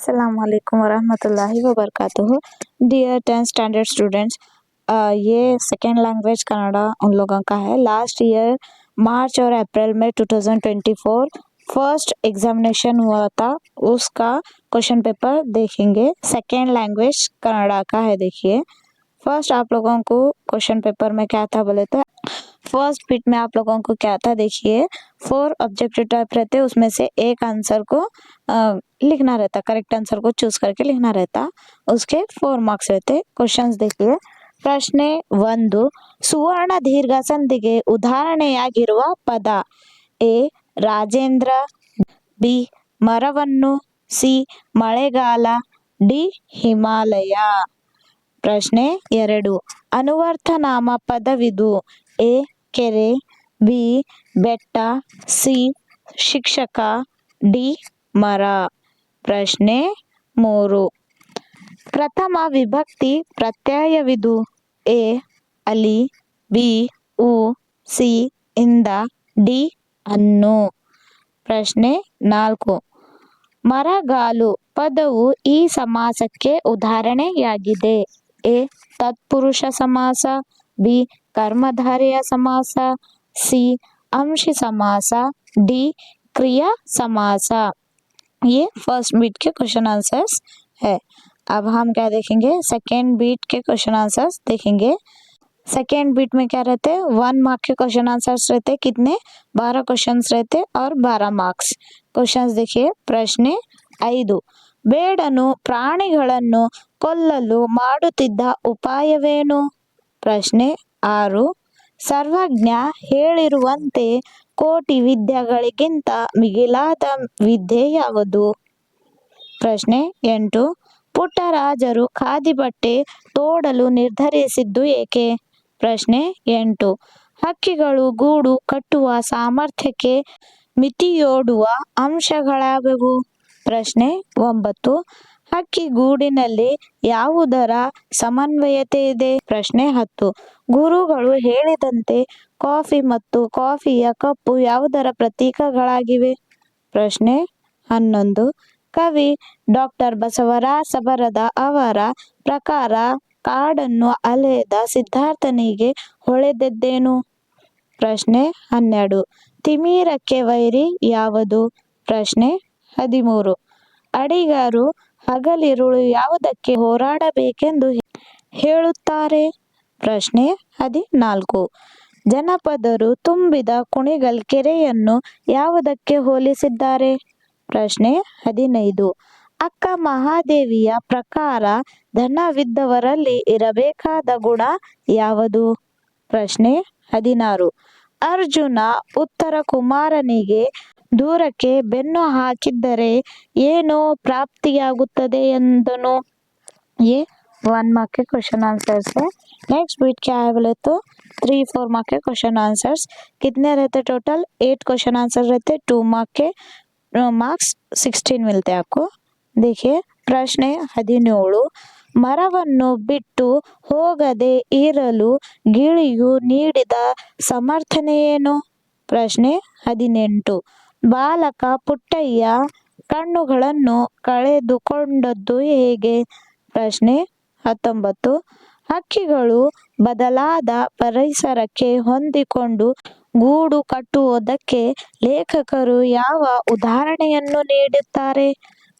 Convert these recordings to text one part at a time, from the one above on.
अस्सलाम वालेकुम वरहमतुल्लाहि वबरकातुहू। डियर 10th स्टैंडर्ड स्टूडेंट्स, ये सेकेंड लैंग्वेज कनाडा उन लोगों का है। लास्ट ईयर मार्च और अप्रैल में 2024 फर्स्ट एग्जामिनेशन हुआ था, उसका क्वेश्चन पेपर देखेंगे। सेकेंड लैंग्वेज कनाडा का है। देखिए फर्स्ट आप लोगों को क्वेश्चन पेपर में क्या था बोले तो फर्स्ट बिट में आप लोगों को क्या था देखिए, 4 ऑब्जेक्टिव टाइप रहते, उसमें से एक आंसर को लिखना रहता, करेक्ट आंसर को चूज करके लिखना रहता। उसके 4 मार्क्स रहते। क्वेश्चंस देखिए, ಪ್ರಶ್ನೆ 1, ಸುವರ್ಣ ದೀರ್ಘ ಸಂಧಿಗೆ ಉದಾಹರಣೆಯಾಗಿರುವ ಪದ ಎ ರಾಜೇಂದ್ರ, ಬಿ ಮರವನ್ನು, ಸಿ ಮಳೆಗಾಲ, ಡಿ ಹಿಮಾಲಯ. ಪ್ರಶ್ನೆ 2, ಅನುವರ್ತನಾಮ ಪದವಿದು ಎ ಕೆರೆ, ಬಿ ಬೆಟ್ಟ, ಸಿ ಶಿಕ್ಷಕ, ಡಿ ಮರ. ಪ್ರಶ್ನೆ 3, ಪ್ರಥಮ ವಿಭಕ್ತಿ ಪ್ರತ್ಯಯವಿದು ಎ ಅಲ್ಲಿ, ಬಿ ಉ, ಸಿ ಇಂದ, ಡಿ ಅನ್ನು. ಪ್ರಶ್ನೆ 4, ಮರಗಾಲು ಪದವು ಈ ಸಮಾಸಕ್ಕೆ ಉದಾಹರಣೆಯಾಗಿದೆ ಎ ತತ್ಪುರುಷ ಸಮಾಸ, ಬಿ कर्मधारय समास, सी अंश समास, डी क्रिया समास. ये फर्स्ट बीट के क्वेश्चन आंसर्स है। अब हम क्या देखेंगे, सेकेंड बीट के क्वेश्चन आंसर्स देखेंगे। सेकेंड बीट में क्या रहते, 1 मार्क के क्वेश्चन आंसर्स रहते। कितने, 12 क्वेश्चंस रहते और 12 मार्क्स। क्वेश्चंस देखिए, प्रश्ನೆ 5, ಬೇಡನು ಪ್ರಾಣಿಗಳನ್ನು ಕೊಲ್ಲಲು ಮಾಡುತ್ತಿದ್ದ ಉಪಾಯವೇನು. ಪ್ರಶ್ನೆ 6, ಸರ್ವಜ್ಞ ಹೇಳಿರುವಂತೆ ಕೋಟಿ ವಿದ್ಯೆಗಳಿಗಿಂತ ಮಿಗಿಲಾದ ವಿದ್ಯೆ ಯಾವುದು. ಪ್ರಶ್ನೆ 8, ಪುಟ್ಟರಾಜರು ಖಾದಿ ಬಟ್ಟೆ ತೋಡಲು ನಿರ್ಧರಿಸಿದ್ದು ಏಕೆ. ಪ್ರಶ್ನೆ 8, ಹಕ್ಕಿಗಳು ಗೂಡು ಕಟ್ಟುವ ಸಾಮರ್ಥ್ಯಕ್ಕೆ ಮಿತಿಯೊಡ್ಡುವ ಅಂಶಗಳಾವುವು. ಪ್ರಶ್ನೆ 9, ಹಕ್ಕಿ ಗೂಡಿನಲ್ಲಿ ಯಾವುದರ ಸಮನ್ವಯತೆ ಇದೆ. ಪ್ರಶ್ನೆ 10, ಗುರುಗಳು ಹೇಳಿದಂತೆ ಕಾಫಿ ಮತ್ತು ಕಾಫಿಯ ಕಪ್ಪು ಯಾವುದರ ಪ್ರತೀಕಗಳಾಗಿವೆ. ಪ್ರಶ್ನೆ 11, ಕವಿ ಡಾಕ್ಟರ್ ಬಸವರಾಜ ಸಬರದ ಅವರ ಪ್ರಕಾರ ಕಾಡನ್ನು ಅಲೆದ ಸಿದ್ಧಾರ್ಥನಿಗೆ ಹೊಳೆದದ್ದೇನು. ಪ್ರಶ್ನೆ 12, ತಿಮಿರಕ್ಕೆ ವೈರಿ ಯಾವುದು. ಪ್ರಶ್ನೆ 13, ಅಡಿಗರು ಹಗಲಿರುಳು ಯಾವುದಕ್ಕೆ ಹೋರಾಡಬೇಕೆಂದು ಹೇಳುತ್ತಾರೆ. ಪ್ರಶ್ನೆ 14, ಜನಪದರು ತುಂಬಿದ ಕುಣಿಗಲ್ ಕೆರೆಯನ್ನು ಯಾವುದಕ್ಕೆ ಹೋಲಿಸಿದ್ದಾರೆ. ಪ್ರಶ್ನೆ 15, ಅಕ್ಕ ಮಹಾದೇವಿಯ ಪ್ರಕಾರ ಧನವಿದ್ದವರಲ್ಲಿ ಇರಬೇಕಾದ ಗುಣ ಯಾವುದು. ಪ್ರಶ್ನೆ 16, ಅರ್ಜುನ ಉತ್ತರ ಕುಮಾರನಿಗೆ ದೂರಕ್ಕೆ ಬೆನ್ನು ಹಾಕಿದ್ದರೆ ಏನು ಪ್ರಾಪ್ತಿಯಾಗುತ್ತದೆ ಎಂದನು. ये 1 मार्क के क्वेश्चन आंसर्स है। नेक्स्ट बीट क्या है बोले तो 3-4 मार्क के क्वेश्चन आंसर्स। कितने रहते टोटल, 8 क्वेश्चन आंसर रहते। 2 मार्क के मार्क्स 16 मिलते हैं आपको। देखिए ಪ್ರಶ್ನೆ 17, ಮರವನ್ನು ಬಿಟ್ಟು ಹೋಗದೆ ಇರಲು ಗಿಳಿಯು ನೀಡಿದ ಸಮರ್ಥನೆಯೇನು. ಪ್ರಶ್ನೆ 18, ಬಾಲಕ ಪುಟ್ಟಯ್ಯ ಕಣ್ಣುಗಳನ್ನು ಕಳೆದುಕೊಂಡದ್ದು ಹೇಗೆ. ಪ್ರಶ್ನೆ 19, ಹಕ್ಕಿಗಳು ಬದಲಾದ ಪರಿಸರಕ್ಕೆ ಹೊಂದಿಕೊಂಡು ಗೂಡು ಕಟ್ಟುವುದಕ್ಕೆ ಲೇಖಕರು ಯಾವ ಉದಾಹರಣೆಯನ್ನು ನೀಡುತ್ತಾರೆ.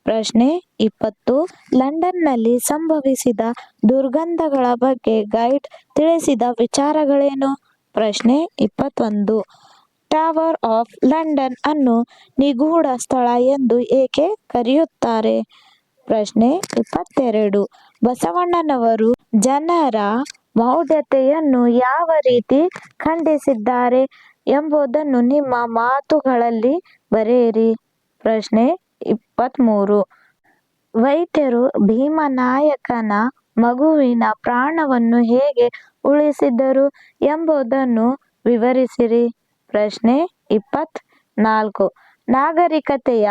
ಪ್ರಶ್ನೆ 20, ಲಂಡನ್ನಲ್ಲಿ ಸಂಭವಿಸಿದ ದುರ್ಗಂಧಗಳ ಬಗ್ಗೆ ಗೈಡ್ ತಿಳಿಸಿದ ವಿಚಾರಗಳೇನು. ಪ್ರಶ್ನೆ 21, ಟವರ್ ಆಫ್ ಲಂಡನ್ ಅನ್ನು ನಿಗೂಢ ಸ್ಥಳ ಎಂದು ಏಕೆ ಕರೆಯುತ್ತಾರೆ. ಪ್ರಶ್ನೆ 22, ಬಸವಣ್ಣನವರು ಜನರ ಮೌಢ್ಯತೆಯನ್ನು ಯಾವ ರೀತಿ ಖಂಡಿಸಿದ್ದಾರೆ ಎಂಬುದನ್ನು ನಿಮ್ಮ ಮಾತುಗಳಲ್ಲಿ ಬರೆಯಿರಿ. ಪ್ರಶ್ನೆ 23, ವೈದ್ಯರು ಭೀಮನಾಯಕನ ಮಗುವಿನ ಪ್ರಾಣವನ್ನು ಹೇಗೆ ಉಳಿಸಿದರು ಎಂಬುದನ್ನು ವಿವರಿಸಿರಿ. ಪ್ರಶ್ನೆ 24, ನಾಗರಿಕತೆಯ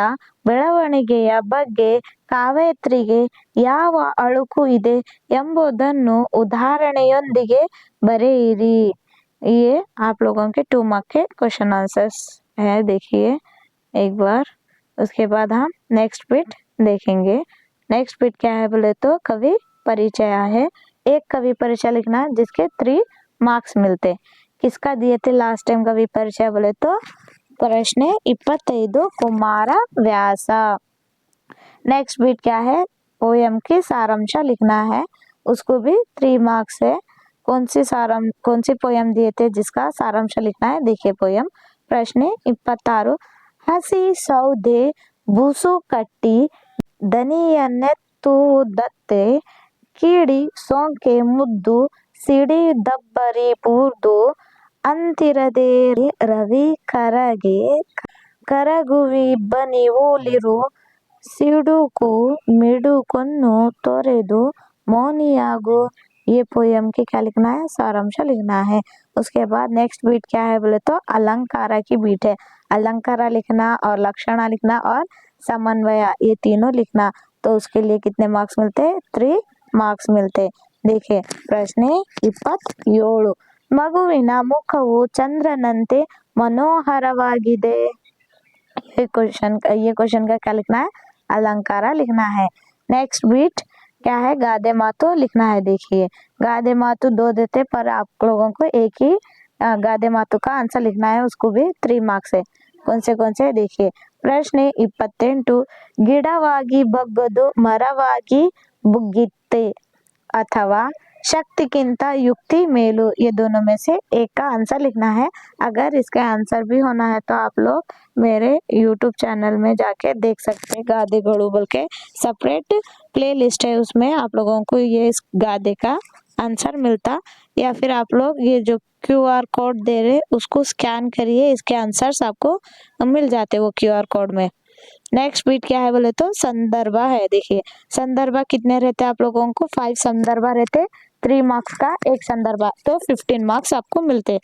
ಬೆಳವಣಿಗೆಯ ಬಗ್ಗೆ ಕವಯಿತ್ರಿಗೆ ಯಾವ ಅಳುಕು ಇದೆ ಎಂಬುದನ್ನು ಉದಾಹರಣೆಯೊಂದಿಗೆ बरेरी। ये आप लोगों के 2 मार्क के क्वेश्चन आंसर्स है, देखिए एक बार। उसके बाद हम नेक्स्ट बिट देखेंगे। नेक्स्ट बिट क्या है बोले तो कवि परिचय है। एक कवि परिचय लिखना है जिसके 3 मार्क्स मिलते। किसका दिए थे लास्ट टाइम कवि परिचय बोले तो प्रश्न 25 कुमार व्यास। नेक्स्ट बिट क्या है, पोयम की सारांश लिखना है, उसको भी 3 मार्क्स है। कौन सी पोयम दिए थे जिसका सारांश लिखना है, देखिए पोयम। प्रश्न 26 हसी सौदे बूसु कट्टी ದನಿಯನ್ನೆತ್ತುವುದತ್ತೆ ಕೀಡಿ ಸೋಂಕೆ ಮುದ್ದು ಸಿಡಿ ದಬ್ಬರಿ ಪೂರ್ದು ಅಂತಿರದೆ ರವಿ ಕರಗೆ ಕರಗುವಿ ಬನಿ ಓಲಿರು ಸಿಡುಕು मिडुकन्नु तोरेदु मौनियागु। ये पोयम की क्या लिखना है, सारांश लिखना है। उसके बाद नेक्स्ट बीट क्या है बोले तो अलंकारा की बीट है। अलंकारा लिखना और लक्षणा लिखना और समन्वय ये तीनों लिखना। तो उसके लिए कितने मार्क्स मिलते, 3 मार्क्स मिलते। देखिए प्रश्न 27 ಮಗುವಿನ ಮುಖವು ಚಂದ್ರನಂತೆ मनोहरवागिदे। ये क्वेश्चन का क्या लिखना है, अलंकारा लिखना है। नेक्स्ट बीट क्या है, गादे मातु लिखना है। देखिए गादे मातु 2 देते पर आप लोगों को एक ही गादे मातु का आंसर लिखना है, उसको भी 3 मार्क्स है। कौन से देखिए प्रश्न 28 ಗಿಡವಾಗಿ ಬಗ್ಗದು ಮರವಾಗಿ ಬುಗ್ಗಿತ್ತೆ अथवा शक्तिकिंता युक्ति मेलू। ये दोनों में से एक का आंसर लिखना है। अगर इसका आंसर भी होना है तो आप लोग मेरे YouTube चैनल में जाके देख सकते हैं। गादे घड़ू बोल के सेपरेट प्ले लिस्ट है, उसमें आप लोगों को ये इस गादे का आंसर मिलता। या फिर आप लोग ये जो QR कोड दे रहे उसको स्कैन करिए, इसके आंसर्स आपको मिल जाते वो QR कोड में। नेक्स्ट बीट क्या है बोले तो संदर्भ है। देखिए संदर्भ कितने रहते हैं आप लोगों को, 5 संदर्भ रहते, 3 मार्क्स का एक संदर्भ, तो 15 मार्क्स आपको मिलते।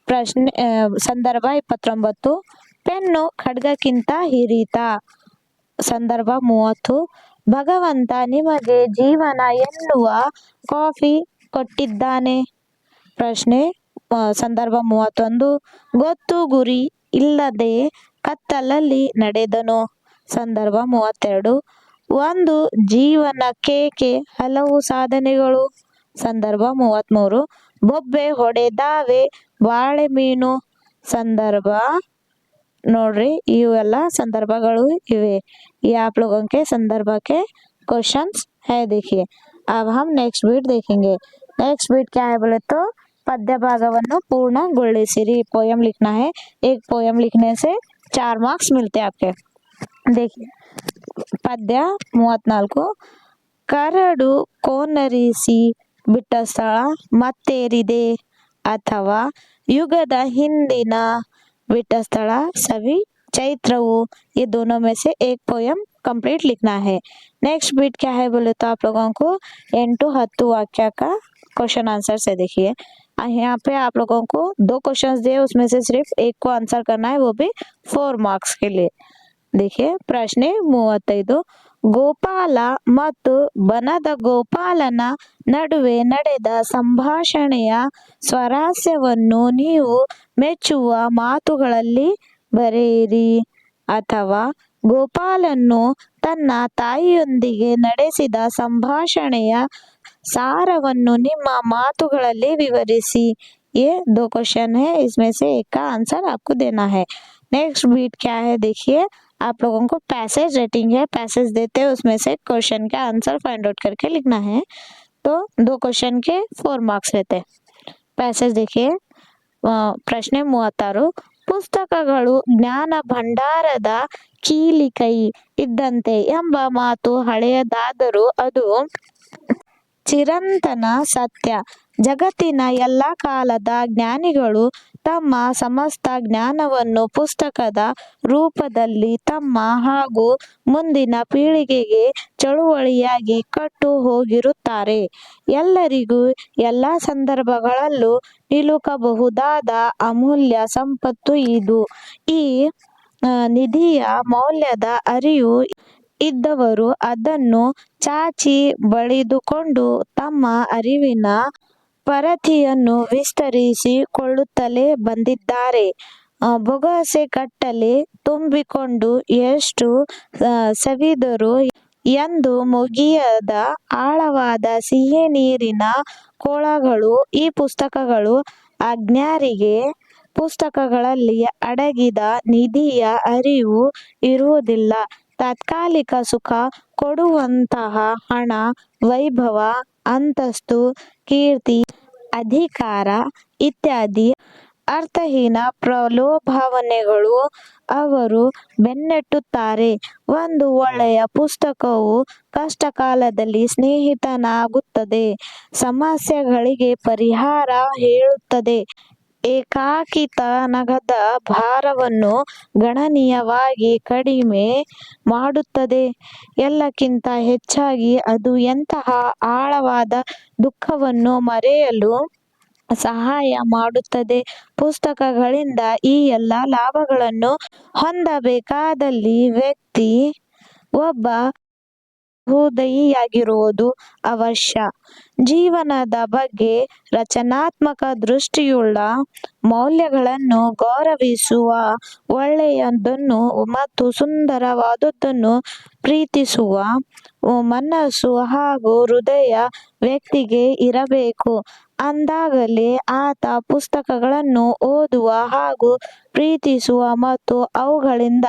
प्रश्न संदर्भ 29 ಪೆನ್ನು ಖಡ್ಗಕ್ಕಿಂತ ಹಿರಿತ। ಸಂದರ್ಭ 30 ಭಗವಂತ ನಿಮಗೆ ಜೀವನ ಎನ್ನುವ ಕಾಫಿ ಕೊಟ್ಟಿದ್ದಾನೆ। ಪ್ರಶ್ನೆ ಸಂದರ್ಭ 31 ಗೊತ್ತು ಗುರಿ ಇಲ್ಲದೆ ಕತ್ತಲಲ್ಲಿ ನಡೆದನು। ಸಂದರ್ಭ 32 ಒಂದು ಜೀವನಕ್ಕೆ ಹಲವು ಸಾಧನೆಗಳು। ಸಂದರ್ಭ 33 ಬೊಬ್ಬೆ ಹೊಡೆದಾವೆ ಬಾಳೆ ಮೀನು। संदर्भ ನೋಡ್ರಿ ಇವೆಲ್ಲ संदर्भಗಳು ಇವೆ। ये आप लोगों के संदर्भ के क्वेश्चंस है। देखिए अब हम नेक्स्ट बीट देखेंगे। नेक्स्ट बीट क्या है बोले तो पद्य भागವನ್ನು ಪೂರ್ಣಗೊಳಿಸಿರಿ। पोयम लिखना है, एक पोयम लिखने से 4 मार्क्स मिलते हैं आपके। देखिए पद्य 34 ಕರಡು ಕೋನರಿಸಿ ಬಿಟ್ಟ ಸ್ಥಳ ಮತ್ತೇರಿದೆ ಅಥವಾ ಯುಗದ ಹಿಂದಿನ बिट स्थल सभी चैत्रವು। ये दोनों में से एक पोयम कंप्लीट लिखना है। नेक्स्ट बीट क्या है बोले तो आप लोगों को 8-10 वाक्य का क्वेश्चन आंसर से। देखिए यहाँ पे आप लोगों को 2 क्वेश्चंस दिए, उसमें से सिर्फ एक को आंसर करना है, वो भी 4 मार्क्स के लिए। देखिए प्रश्न 35 ಗೋಪಾಲ ಮತ್ತು ಬನದ ಗೋಪಾಲನ ನಡುವೆ ನಡೆದ ಸಂಭಾಷಣೆಯ ಸ್ವಾರಸ್ಯವನ್ನು ನೀವು ಮೆಚ್ಚುವ ಮಾತುಗಳಲ್ಲಿ ಬರೆಯಿರಿ ಅಥವಾ ಗೋಪಾಲನು ತನ್ನ ತಾಯಿಯೊಂದಿಗೆ ನಡೆಸಿದ ಸಂಭಾಷಣೆಯ ಸಾರವನ್ನು ನಿಮ್ಮ ಮಾತುಗಳಲ್ಲಿ विवरिಸಿ। ये 2 क्वेश्चन है, इसमें से एक का आंसर आपको देना है। नेक्स्ट बीट क्या है देखिए आप लोगों को पैसेज रेटिंग है, पैसेज देते हैं उसमें से क्वेश्चन का आंसर फाइंड आउट करके लिखना है। तो 2 क्वेश्चन के 4 मार्क्स रहते हैं। पैसेज देखिए ಪ್ರಶ್ನೆ 36 ಪುಸ್ತಕಗಳು ಜ್ಞಾನ ಭಂಡಾರದ ಕೀಲಿಕೈ ಇದ್ದಂತೆ ಎಂಬ ಮಾತು ಹಳೆಯದಾದರೂ ಅದು ಚಿರಂತನ ಸತ್ಯ। ಜಗತ್ತಿನ ಎಲ್ಲ ಕಾಲದ ಜ್ಞಾನಿಗಳು ತಮ್ಮ ಸಮಸ್ತ ಜ್ಞಾನವನ್ನು ಪುಸ್ತಕದ ರೂಪದಲ್ಲಿ ತಮ್ಮ ಹಾಗೂ ಮುಂದಿನ ಪೀಳಿಗೆಗೆ ಚಳುವಳಿಯಾಗಿ ಕಟ್ಟು ಹೋಗಿರುತ್ತಾರೆ। ಎಲ್ಲರಿಗೂ ಎಲ್ಲ ಸಂದರ್ಭಗಳಲ್ಲೂ ನಿಲುಕಬಹುದಾದ ಅಮೂಲ್ಯ ಸಂಪತ್ತು ಇದು। ಈ ನಿಧಿಯ ಮೌಲ್ಯದ ಅರಿವು ಇದ್ದವರು ಅದನ್ನು ಚಾಚಿ ಬಳಿದುಕೊಂಡು ತಮ್ಮ ಅರಿವಿನ ಪರಿಧಿಯನ್ನು ವಿಸ್ತರಿಸಿಕೊಳ್ಳುತ್ತಲೇ ಬಂದಿದ್ದಾರೆ। ಬೊಗಸೆ ಗಟ್ಟಲೆ ತುಂಬಿಕೊಂಡು ಎಷ್ಟು ಸವಿದರೂ ಎಂದು ಮುಗಿಯದ ಆಳವಾದ ಸಿಹಿ ನೀರಿನ ಕೊಳಗಳು. ಈ ಪುಸ್ತಕಗಳು ಅಜ್ಞರಿಗೆ ಪುಸ್ತಕಗಳಲ್ಲಿ ಅಡಗಿದ ನಿಧಿಯ ಅರಿವು ಇರುವುದಿಲ್ಲ. ತಾತ್ಕಾಲಿಕ ಸುಖ ಕೊಡುವಂತಹ ಹಣ, ವೈಭವ, ಅಂತಸ್ತು, ಕೀರ್ತಿ, ಅಧಿಕಾರ ಇತ್ಯಾದಿ ಅರ್ಥಹೀನ ಪ್ರಲೋಭನೆಗಳು ಅವರು ಬೆನ್ನಟ್ಟುತ್ತಾರೆ. ಒಂದು ಒಳ್ಳೆಯ ಪುಸ್ತಕವು ಕಷ್ಟಕಾಲದಲ್ಲಿ ಸ್ನೇಹಿತನಾಗುತ್ತದೆ, ಸಮಸ್ಯೆಗಳಿಗೆ ಪರಿಹಾರ ಹೇಳುತ್ತದೆ, ಏಕಾಕಿತನದ ಭಾರವನ್ನು ಗಣನೀಯವಾಗಿ ಕಡಿಮೆ ಮಾಡುತ್ತದೆ. ಎಲ್ಲಕ್ಕಿಂತ ಹೆಚ್ಚಾಗಿ ಅದು ಎಂತಹ ಆಳವಾದ ದುಃಖವನ್ನು ಮರೆಯಲು ಸಹಾಯ ಮಾಡುತ್ತದೆ. ಪುಸ್ತಕಗಳಿಂದ ಈ ಎಲ್ಲ ಲಾಭಗಳನ್ನು ಹೊಂದಬೇಕಾದಲ್ಲಿ ವ್ಯಕ್ತಿ ಒಬ್ಬ ಹೃದಯಿಯಾಗಿರುವುದು ಅವಶ್ಯ. ಜೀವನದ ಬಗ್ಗೆ ರಚನಾತ್ಮಕ ದೃಷ್ಟಿಯುಳ್ಳ, ಮೌಲ್ಯಗಳನ್ನು ಗೌರವಿಸುವ, ಒಳ್ಳೆಯದನ್ನು ಮತ್ತು ಸುಂದರವಾದುದನ್ನು ಪ್ರೀತಿಸುವ ಮನಸ್ಸು ಹಾಗೂ ಹೃದಯ ವ್ಯಕ್ತಿಗೆ ಇರಬೇಕು. ಅಂದಾಗಲೇ ಆತ ಪುಸ್ತಕಗಳನ್ನು ಓದುವ ಹಾಗೂ ಪ್ರೀತಿಸುವ ಮತ್ತು ಅವುಗಳಿಂದ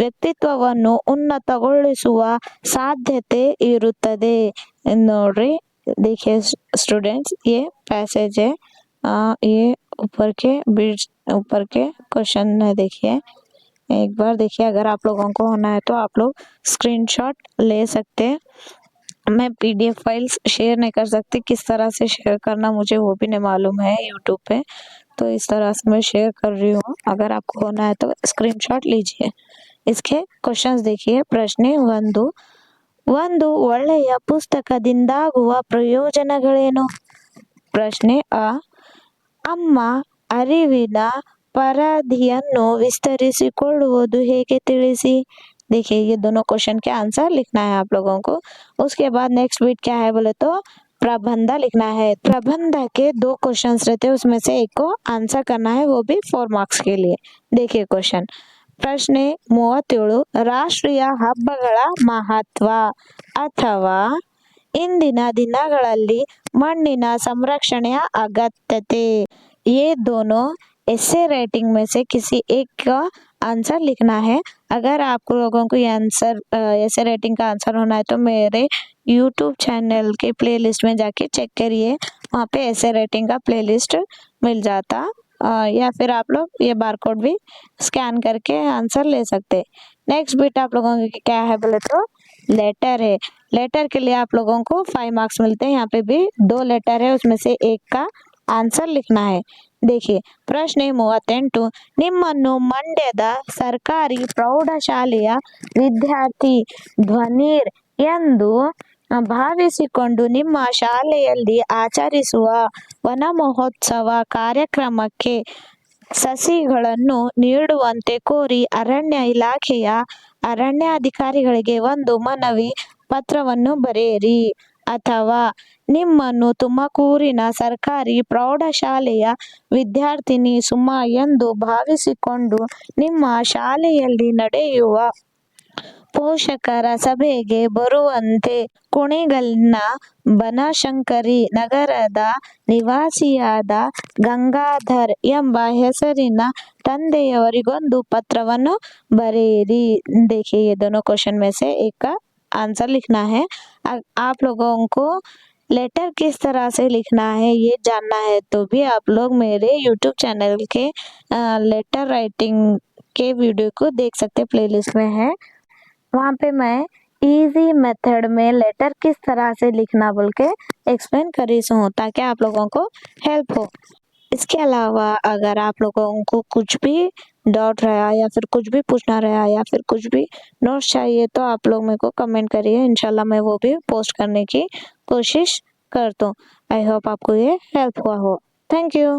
ವ್ಯಕ್ತಿತ್ವವನ್ನು ಉನ್ನತಗೊಳಿಸುವ ಸಾಧ್ಯತೆ ಇರುತ್ತದೆ. ನೋಡ್ರಿ, देखिए स्टूडेंट्स, ये पैसेज है, ये ऊपर के क्वेश्चन है. देखिए, एक बार देखिए. अगर आप लोगों को होना है तो आप लोग स्क्रीनशॉट ले सकते हैं. मैं पीडीएफ फाइल्स शेयर नहीं कर सकती. किस तरह से शेयर करना मुझे वो भी नहीं मालूम है यूट्यूब पे, तो इस तरह से मैं शेयर कर रही हूँ. अगर आपको होना है तो स्क्रीनशॉट लीजिए. इसके क्वेश्चंस देखिए. प्रश्न 1. ಒಂದು ಒಳ್ಳೆಯ ಪುಸ್ತಕದಿಂದಾಗುವ ಪ್ರಯೋಜನಗಳೇನು? ಪ್ರಶ್ನೆ ಅ. ಅಮ್ಮ ಅರಿವಿನ ಪರಿಧಿಯನ್ನು ವಿಸ್ತರಿಸಿಕೊಳ್ಳುವುದು ಹೇಗೆ ತಿಳಿಸಿ. देखिए, ये दोनों क्वेश्चन के आंसर लिखना है आप लोगों को. उसके बाद नेक्स्ट बिट क्या है बोले तो प्रबंध लिखना है. प्रबंध के 2 क्वेश्चंस रहते हैं, उसमें से एक को आंसर करना है, वो भी 4 मार्क्स के लिए. देखिए क्वेश्चन. ಪ್ರಶ್ನೆ 37. ರಾಷ್ಟ್ರೀಯ ಹಬ್ಬಗಳ ಮಹತ್ವ ಅಥವಾ ಇಂದಿನ ದಿನಗಳಲ್ಲಿ ಮಣ್ಣಿನ ಸಂರಕ್ಷಣೆಯ ಅಗತ್ಯತೆ. ये दोनों ऐसे राइटिंग में से किसी एक का आंसर लिखना है. अगर आप लोगों को ये आंसर ऐसे राइटिंग का आंसर होना है तो मेरे यूट्यूब चैनल के प्लेलिस्ट में जाके चेक करिए. वहाँ पे ऐसे राइटिंग का प्लेलिस्ट मिल जाता, या फिर आप लोग ये बारकोड भी स्कैन करके आंसर ले सकते. नेक्स्ट बिट आप लोगों को क्या है बोले तो लेटर है. लेटर के लिए आप लोगों को 5 मार्क्स मिलते हैं. यहाँ पे भी 2 लेटर है, उसमें से एक का ಆನ್ಸರ್ लिखना है. देखिए, ಪ್ರಶ್ನೆ 38. ನಿಮ್ಮನ್ನು ಮಂಡ್ಯದ ಸರ್ಕಾರಿ ಪ್ರೌಢಶಾಲೆಯ ವಿದ್ಯಾರ್ಥಿ ಧ್ವನೀರ್ ಎಂದು ಭಾವಿಸಿಕೊಂಡು ನಿಮ್ಮ ಶಾಲೆಯಲ್ಲಿ ಆಚರಿಸುವ ವನ ಮಹೋತ್ಸವ ಕಾರ್ಯಕ್ರಮಕ್ಕೆ ಸಸಿಗಳನ್ನು ನೀಡುವಂತೆ ಕೋರಿ ಅರಣ್ಯ ಇಲಾಖೆಯ ಅರಣ್ಯಾಧಿಕಾರಿಗಳಿಗೆ ಒಂದು ಮನವಿ ಪತ್ರವನ್ನು ಬರೆಯಿರಿ. ಅಥವಾ ನಿಮ್ಮನ್ನು ತುಮಕೂರಿನ ಸರ್ಕಾರಿ ಪ್ರೌಢಶಾಲೆಯ ವಿದ್ಯಾರ್ಥಿನಿ ಸುಮಾ ಎಂದು ಭಾವಿಸಿಕೊಂಡು ನಿಮ್ಮ ಶಾಲೆಯಲ್ಲಿ ನಡೆಯುವ ಪೋಷಕರ ಸಭೆಗೆ ಬರುವಂತೆ ಕುಣಿಗಲ್ನ ಬನಶಂಕರಿ ನಗರದ ನಿವಾಸಿಯಾದ ಗಂಗಾಧರ್ ಎಂಬ ಹೆಸರಿನ ತಂದೆಯವರಿಗೊಂದು ಪತ್ರವನ್ನು ಬರೆಯಿರಿ. देखिए, ये दोनों क्वेश्चन में से एक का आंसर लिखना है. आप लोगों को लेटर किस तरह से लिखना है ये जानना है तो भी आप लोग मेरे YouTube चैनल के लेटर राइटिंग के वीडियो को देख सकते. प्लेलिस्ट में है, वहाँ पे मैं इजी मेथड में लेटर किस तरह से लिखना बोल के एक्सप्लेन कर रही हूँ, ताकि आप लोगों को हेल्प हो. इसके अलावा अगर आप लोगों को कुछ भी डाउट रहा या फिर कुछ भी पूछना रहा या फिर कुछ भी नोट्स चाहिए तो आप लोग मेरे को कमेंट करिए. इंशाल्लाह मैं वो भी पोस्ट करने की कोशिश करता हूँ. आई होप आपको ये हेल्प हुआ हो. Thank you.